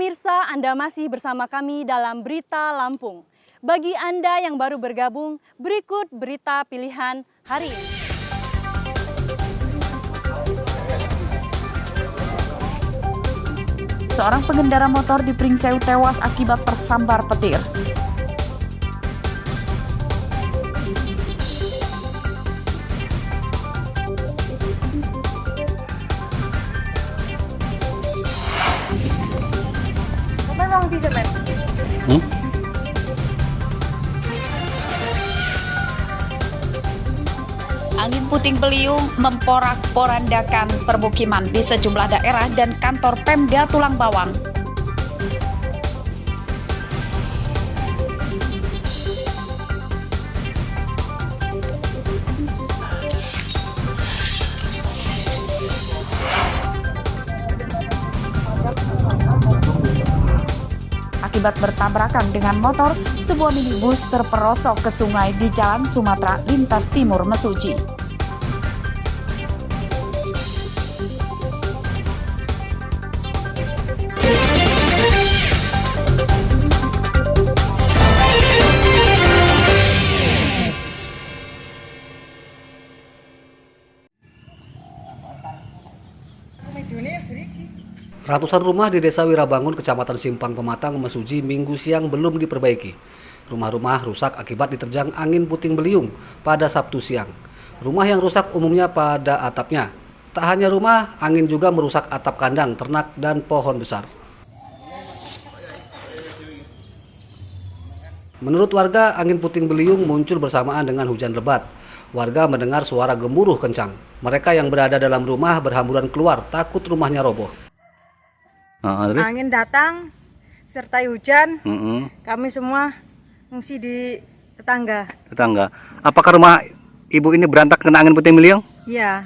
Pemirsa, Anda masih bersama kami dalam Berita Lampung. Bagi Anda yang baru bergabung, berikut berita pilihan hari ini. Seorang pengendara motor di Pringsewu tewas akibat tersambar petir. Angin puting beliung memporak-porandakan permukiman di sejumlah daerah dan kantor Pemda Tulang Bawang. Akibat bertabrakan dengan motor, sebuah minibus terperosok ke sungai di Jalan Sumatera lintas timur Mesuji. Ratusan rumah di Desa Wirabangun, Kecamatan Simpang Pematang, Mesuji, Minggu siang belum diperbaiki. Rumah-rumah rusak akibat diterjang angin puting beliung pada Sabtu siang. Rumah yang rusak umumnya pada atapnya. Tak hanya rumah, angin juga merusak atap kandang, ternak, dan pohon besar. Menurut warga, angin puting beliung muncul bersamaan dengan hujan lebat. Warga mendengar suara gemuruh kencang. Mereka yang berada dalam rumah berhamburan keluar, takut rumahnya roboh. Angin datang, sertai hujan, kami semua mengungsi di tetangga. Apakah rumah ibu ini berantak kena angin puting beliung? Iya.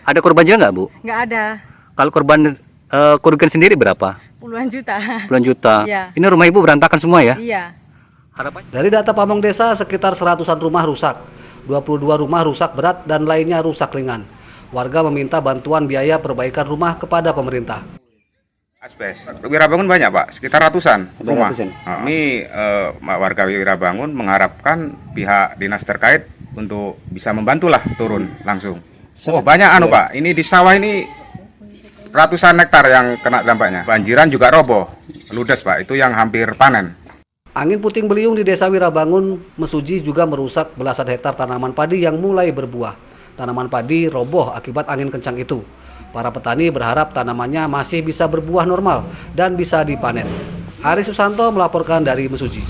Ada korban juga nggak, Bu? Nggak ada. Kalau korban kerugian sendiri berapa? Puluhan juta. Puluhan juta. Iya. Ini rumah ibu berantakan semua ya? Iya. Dari data Pamong Desa, sekitar 100-an rumah rusak. 22 rumah rusak berat dan lainnya rusak ringan. Warga meminta bantuan biaya perbaikan rumah kepada pemerintah. Asbes. Wirabangun banyak, Pak, sekitar ratusan rumah. Kami warga Wirabangun mengharapkan pihak dinas terkait untuk bisa membantulah turun langsung. Oh, banyak Pak. Ini di sawah ini ratusan hektar yang kena dampaknya. Banjiran juga roboh, ludes, Pak. Itu yang hampir panen. Angin puting beliung di Desa Wirabangun, Mesuji juga merusak belasan hektar tanaman padi yang mulai berbuah. Tanaman padi roboh akibat angin kencang itu. Para petani berharap tanamannya masih bisa berbuah normal dan bisa dipanen. Ari Susanto melaporkan dari Mesuji.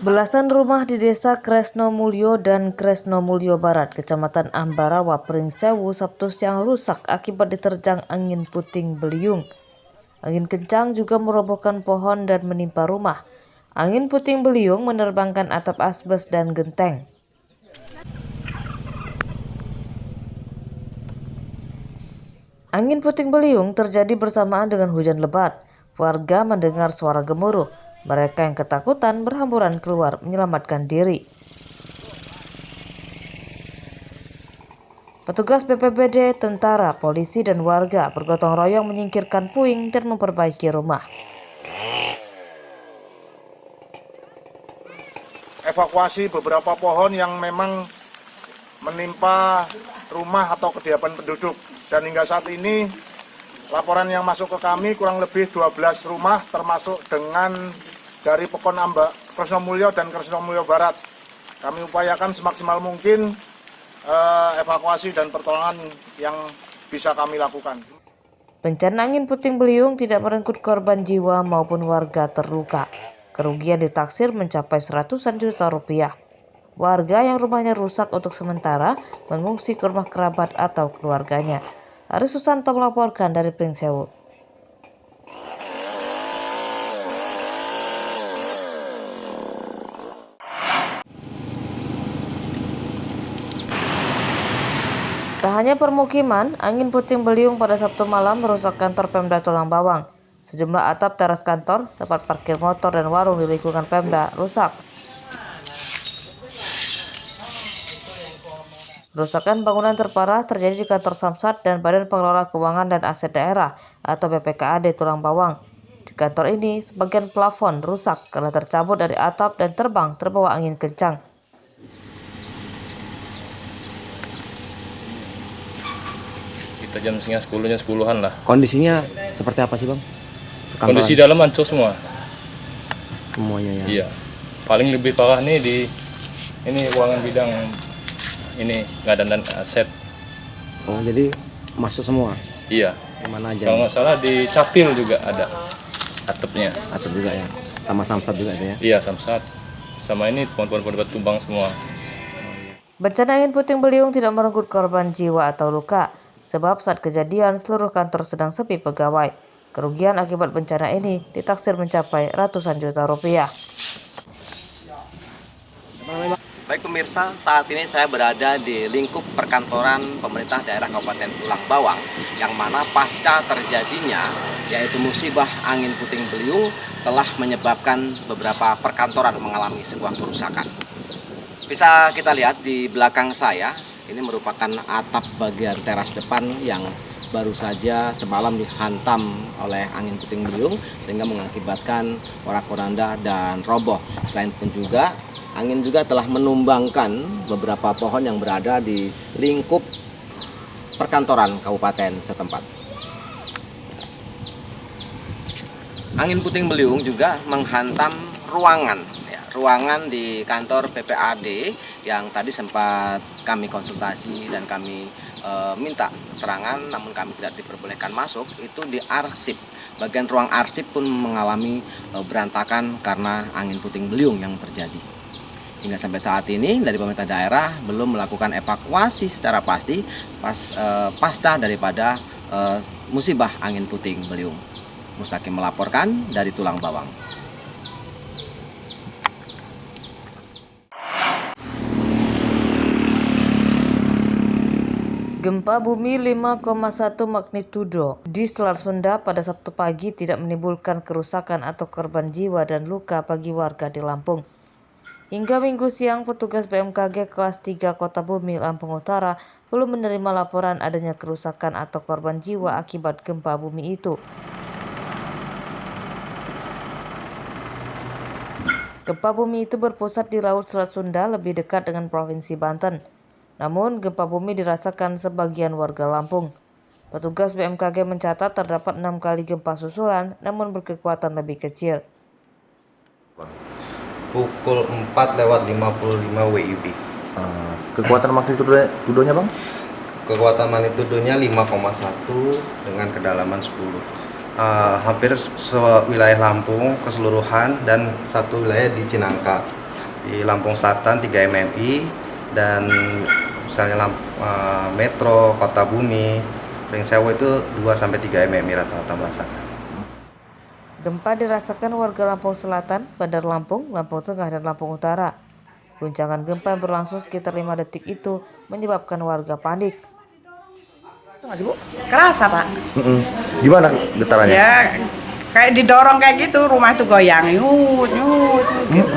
Belasan rumah di Desa Kresno Mulyo dan Kresno Mulyo Barat, Kecamatan Ambarawa, Pringsewu, Sabtu siang rusak akibat diterjang angin puting beliung. Angin kencang juga merobohkan pohon dan menimpa rumah. Angin puting beliung menerbangkan atap asbes dan genteng. Angin puting beliung terjadi bersamaan dengan hujan lebat. Warga mendengar suara gemuruh. Mereka yang ketakutan berhamburan keluar menyelamatkan diri. Petugas BPBD, tentara, polisi, dan warga bergotong royong menyingkirkan puing dan memperbaiki rumah. Evakuasi beberapa pohon yang memang menimpa rumah atau kediaman penduduk. Dan hingga saat ini laporan yang masuk ke kami kurang lebih 12 rumah termasuk dengan dari Pekon Amba, Kresno Mulyo dan Kresno Mulyo Barat. Kami upayakan semaksimal mungkin evakuasi dan pertolongan yang bisa kami lakukan. Bencana angin puting beliung tidak merenggut korban jiwa maupun warga terluka. Kerugian ditaksir mencapai ratusan juta rupiah. Warga yang rumahnya rusak untuk sementara mengungsi ke rumah kerabat atau keluarganya. Ari Susanto melaporkan dari Pringsewu. Tak hanya permukiman, angin puting beliung pada Sabtu malam merusak kantor Pemda Tulang Bawang. Sejumlah atap teras kantor, tempat parkir motor dan warung di lingkungan Pemda rusak. Kerusakan bangunan terparah terjadi di kantor Samsat dan Badan Pengelola Keuangan dan Aset Daerah atau BPKAD Tulang Bawang. Di kantor ini, sebagian plafon rusak karena tercabut dari atap dan terbang terbawa angin kencang. Kita jam setengah 10-an lah. Kondisinya seperti apa sih, Bang? Kondisi dalam hancur semua. Semuanya ya. Iya. Paling lebih parah nih di ini ruangan bidang ini nggak ada dan aset. Oh, jadi masuk semua. Iya. Mana aja? Kalau nggak salah di Capil juga ada atapnya. Atap juga ya. Sama Samsat juga itu ya. Iya, Samsat. Sama ini pohon-pohon tumbang semua. Bencana angin puting beliung tidak merenggut korban jiwa atau luka, sebab saat kejadian seluruh kantor sedang sepi pegawai. Kerugian akibat bencana ini ditaksir mencapai ratusan juta rupiah. Baik pemirsa, saat ini saya berada di lingkup perkantoran pemerintah daerah Kabupaten Tulang Bawang, yang mana pasca terjadinya yaitu musibah angin puting beliung telah menyebabkan beberapa perkantoran mengalami sebuah kerusakan. Bisa kita lihat di belakang saya, ini merupakan atap bagian teras depan yang baru saja semalam dihantam oleh angin puting beliung sehingga mengakibatkan porak-poranda dan roboh. Selain pun juga angin juga telah menumbangkan beberapa pohon yang berada di lingkup perkantoran kabupaten setempat. Angin puting beliung juga menghantam ruangan di kantor PPAD yang tadi sempat kami konsultasi dan kami minta keterangan, namun kami tidak diperbolehkan masuk. Itu di arsip, bagian ruang arsip pun mengalami berantakan karena angin puting beliung yang terjadi. Hingga sampai saat ini dari pemerintah daerah belum melakukan evakuasi secara pasti pasca daripada musibah angin puting beliung. Mustaqim melaporkan dari Tulang Bawang. Gempa bumi 5,1 magnitudo di Selat Sunda pada Sabtu pagi tidak menimbulkan kerusakan atau korban jiwa dan luka bagi warga di Lampung. Hingga Minggu siang, petugas BMKG kelas 3 Kota Bumi, Lampung Utara belum menerima laporan adanya kerusakan atau korban jiwa akibat gempa bumi itu. Gempa bumi itu berpusat di Laut Selat Sunda, lebih dekat dengan Provinsi Banten. Namun, gempa bumi dirasakan sebagian warga Lampung. Petugas BMKG mencatat terdapat 6 kali gempa susulan, namun berkekuatan lebih kecil. Pukul 4:55 WIB. Kekuatan magnitudonya, Bang? Kekuatan magnitudonya 5,1 dengan kedalaman 10. Hampir wilayah Lampung keseluruhan dan satu wilayah di Cinangka. Di Lampung Selatan 3 MMI dan misalnya Metro, Kota Bumi, Pringsewu itu 2-3 MMI rata-rata merasakan. Gempa dirasakan warga Lampung Selatan, Bandar Lampung, Lampung Tengah, dan Lampung Utara. Guncangan gempa yang berlangsung sekitar 5 detik itu menyebabkan warga panik. Kerasa, Pak. Gimana getarannya? Ya, kayak didorong kayak gitu, rumah itu goyang, nyut gitu.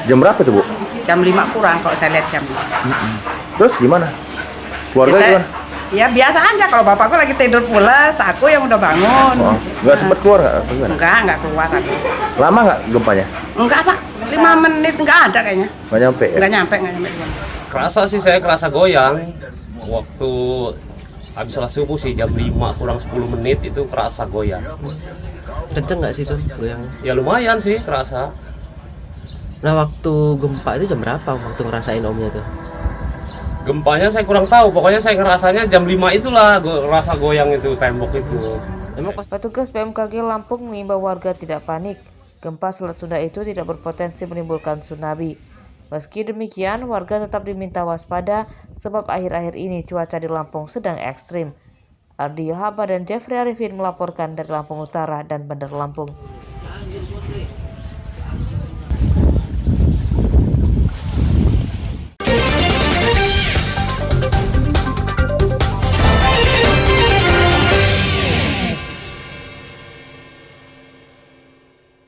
Jam berapa tuh, Bu? Jam 5 kurang kalau saya lihat jam. Terus gimana? Keluarga gimana? Ya biasa aja, kalau bapakku lagi tidur pulas, aku yang udah bangun. Nggak sempat keluar nggak? Enggak keluar aku. Lama nggak gempanya? Enggak, Pak. 5 menit enggak ada kayaknya. Nggak nyampe ya? Enggak nyampe. Kerasa sih, saya kerasa goyang. Waktu habis sholat subuh sih jam 5 kurang 10 menit itu kerasa goyang. Kenceng nggak sih tuh goyangnya? Ya lumayan sih kerasa. Nah, waktu gempa itu jam berapa waktu ngerasain omnya tuh? Gempanya saya kurang tahu, pokoknya saya ngerasanya jam 5 itulah rasa goyang itu, tembok itu. Petugas BMKG Lampung mengimbau warga tidak panik. Gempa Selat Sunda itu tidak berpotensi menimbulkan tsunami. Meski demikian, warga tetap diminta waspada sebab akhir-akhir ini cuaca di Lampung sedang ekstrim. Ardi Yohaba dan Jeffrey Arifin melaporkan dari Lampung Utara dan Bandar Lampung.